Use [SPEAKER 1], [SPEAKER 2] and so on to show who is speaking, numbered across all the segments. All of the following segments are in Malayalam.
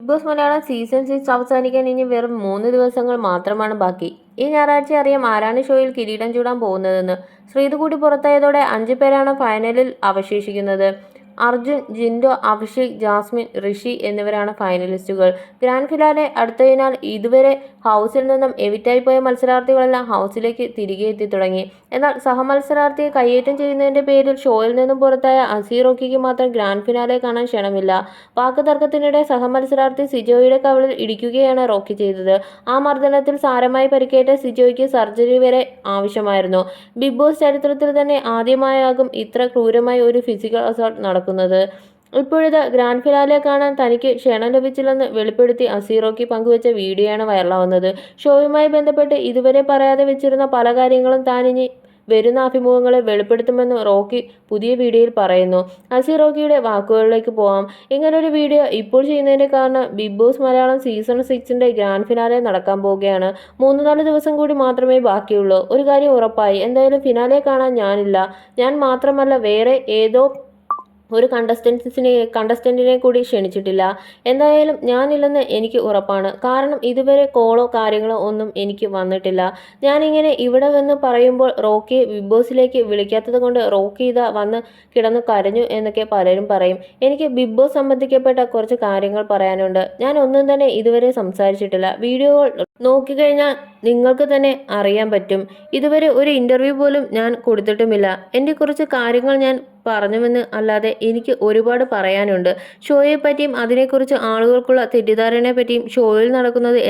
[SPEAKER 1] ബിഗ് ബോസ് മലയാളം സീസൺ 6 അവസാനിക്കാൻ ഇനി വെറും 3 ദിവസങ്ങൾ മാത്രമാണ് ബാക്കി. ഈ ഞായറാഴ്ച അറിയാം ആരാണ് ഷോയിൽ കിരീടം ചൂടാൻ പോകുന്നതെന്ന്. ശ്രീതു കൂടി പുറത്തായതോടെ 5 പേരാണ് ഫൈനലിൽ അവശേഷിക്കുന്നത്. അർജുൻ, ജിൻഡോ, അഭിഷേക്, ജാസ്മിൻ, ഋഷി എന്നിവരാണ് ഫൈനലിസ്റ്റുകൾ. ഗ്രാൻഡ് ഫിനാലെ അടുത്തതിനാൽ ഇതുവരെ ഹൗസിൽ നിന്നും എവിക്റ്റായി പോയ മത്സരാർത്ഥികളെല്ലാം ഹൗസിലേക്ക് തിരികെ എത്തി തുടങ്ങി. എന്നാൽ സഹമത്സരാർത്ഥിയെ കയ്യേറ്റം ചെയ്യുന്നതിന്റെ പേരിൽ ഷോയിൽ നിന്നും പുറത്തായ അസീറോക്കിക്ക് മാത്രം ഗ്രാൻഡ് ഫിനാലെ കാണാൻ ക്ഷണമില്ല. വാക്ക് തർക്കത്തിനിടെ സഹമത്സരാർത്ഥി സിജോയുടെ കവിളിൽ ഇടിക്കുകയാണ് റോക്കി ചെയ്തത്. ആ മർദ്ദനത്തിൽ സാരമായി പരിക്കേറ്റ സിജോയ്ക്ക് സർജറി വരെ ആവശ്യമായിരുന്നു. ബിഗ് ബോസ് ചരിത്രത്തിൽ തന്നെ ആദ്യമായാകും ഇത്ര ക്രൂരമായ ഒരു ഫിസിക്കൽ അസോൾട്ട് നടക്കുന്നത്. ഇപ്പോഴിത് ഗ്രാൻഡ് ഫിനാലെ കാണാൻ തനിക്ക് ക്ഷണം ലഭിച്ചില്ലെന്ന് വെളിപ്പെടുത്തി അസീറോക്കി പങ്കുവച്ച വീഡിയോയാണ് വൈറലാവുന്നത്. ഷോയുമായി ബന്ധപ്പെട്ട് ഇതുവരെ പറയാതെ വെച്ചിരുന്ന പല കാര്യങ്ങളും താനിനി വരുന്ന അഭിമുഖങ്ങളിൽ വെളിപ്പെടുത്തുമെന്ന് റോക്കി പുതിയ വീഡിയോയിൽ പറയുന്നു. അസീറോക്കിയുടെ വാക്കുകളിലേക്ക് പോവാം. ഇങ്ങനൊരു വീഡിയോ ഇപ്പോൾ ചെയ്യുന്നതിന്റെ കാരണം ബിഗ് ബോസ് മലയാളം സീസൺ 6ന്റെ ഗ്രാൻഡ് ഫിനാലെ നടക്കാൻ പോവുകയാണ്. 3-4 ദിവസം കൂടി മാത്രമേ ബാക്കിയുള്ളൂ. ഒരു കാര്യം ഉറപ്പായി, എന്തായാലും ഫിനാലെ കാണാൻ ഞാനില്ല. ഞാൻ മാത്രമല്ല, വേറെ ഏതോ ഒരു കണ്ടസ്റ്റന്റിനെ കൂടി ക്ഷണിച്ചിട്ടില്ല. എന്തായാലും ഞാനില്ലെന്ന് എനിക്ക് ഉറപ്പാണ്. കാരണം ഇതുവരെ കോളോ കാര്യങ്ങളോ ഒന്നും എനിക്ക് വന്നിട്ടില്ല. ഞാനിങ്ങനെ ഇവിടെ വന്ന് പറയുമ്പോൾ റോക്കിയെ ബിഗ് ബോസിലേക്ക് വിളിക്കാത്തത് കൊണ്ട് റോക്കി ഇതാ വന്ന് കിടന്നു കരഞ്ഞു എന്നൊക്കെ പലരും പറയും. എനിക്ക് ബിഗ് ബോസ് സംബന്ധിക്കപ്പെട്ട കുറച്ച് കാര്യങ്ങൾ പറയാനുണ്ട്. ഞാൻ ഒന്നും തന്നെ ഇതുവരെ സംസാരിച്ചിട്ടില്ല. വീഡിയോകൾ നോക്കിക്കഴിഞ്ഞാൽ നിങ്ങൾക്ക് തന്നെ അറിയാൻ പറ്റും. ഇതുവരെ ഒരു ഇന്റർവ്യൂ പോലും ഞാൻ കൊടുത്തിട്ടുമില്ല. എൻ്റെ കുറച്ച് കാര്യങ്ങൾ ഞാൻ പറഞ്ഞുവെന്ന് അല്ലാതെ എനിക്ക് ഒരുപാട് പറയാനുണ്ട്. ഷോയെ പറ്റിയും അതിനെക്കുറിച്ച് ആളുകൾക്കുള്ള തെറ്റിദ്ധാരണയെ പറ്റിയും ഷോയിൽ നടക്കുന്നത്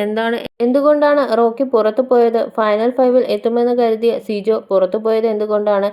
[SPEAKER 1] എന്തുകൊണ്ടാണ് റോക്കി പുറത്തു പോയത്, ഫൈനൽ 5-ൽ എത്തുമെന്ന് കരുതിയ സിജോ പുറത്തു പോയത് എന്തുകൊണ്ടാണ്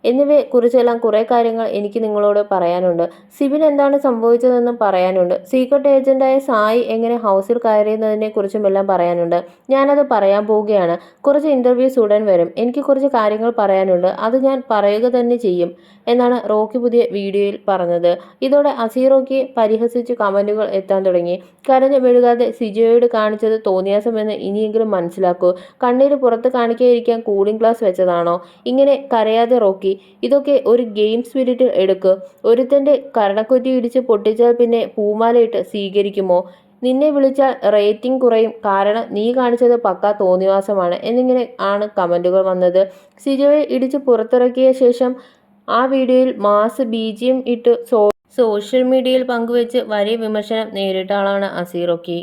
[SPEAKER 1] എന്നിവയെ കുറിച്ചെല്ലാം കുറേ കാര്യങ്ങൾ എനിക്ക് നിങ്ങളോട് പറയാനുണ്ട്. സിബിൻ എന്താണ് സംഭവിച്ചതെന്നും പറയാനുണ്ട്. സീക്രട്ട് ഏജന്റായ സായി എങ്ങനെ ഹൗസിൽ കയറിയെന്നതിനെ കുറിച്ചുമെല്ലാം പറയാനുണ്ട്. ഞാനത് പറയാൻ പോവുകയാണ്. കുറച്ച് ഇന്റർവ്യൂസ് ഉടൻ വരും. എനിക്ക് കുറച്ച് കാര്യങ്ങൾ പറയാനുണ്ട്. അത് ഞാൻ പറയുക തന്നെ ചെയ്യും എന്നാണ് റോക്കി പുതിയ വീഡിയോയിൽ പറഞ്ഞത്. ഇതോടെ അസീറോക്കിയെ പരിഹസിച്ച് കമന്റുകൾ എത്താൻ തുടങ്ങി. കരഞ്ഞു മെഴുകാതെ സിജോയോട് കാണിച്ചത് തോന്നിയാസമെന്ന് ഇനിയെങ്കിലും മനസ്സിലാക്കൂ. കണ്ണീര് പുറത്ത് കാണിക്കാതിരിക്കാൻ കൂളിംഗ് ഗ്ലാസ് വെച്ചതാണോ? ഇങ്ങനെ കരയാതെ റോക്കി. ഇതൊക്കെ ഒരു ഗെയിം സ്പിരിറ്റിൽ എടുക്ക്. ഒരുത്തന്റെ കരണക്കുറ്റി ഇടിച്ച് പൊട്ടിച്ചാൽ പിന്നെ പൂമാലയിട്ട് സ്വീകരിക്കുമോ? നിന്നെ വിളിച്ചാൽ റേറ്റിംഗ് കുറയും. കാരണം നീ കാണിച്ചത് പക്കാ തോന്നിവാസമാണ് എന്നിങ്ങനെ ആണ് കമന്റുകൾ വന്നത്. സിജോയെ ഇടിച്ച് പുറത്തിറക്കിയ ശേഷം ആ വീഡിയോയിൽ മാസ് BGM ഇട്ട് സോഷ്യൽ മീഡിയയിൽ പങ്കുവെച്ച് വലിയ വിമർശനം നേരിട്ട ആളാണ് അസീറോക്കി.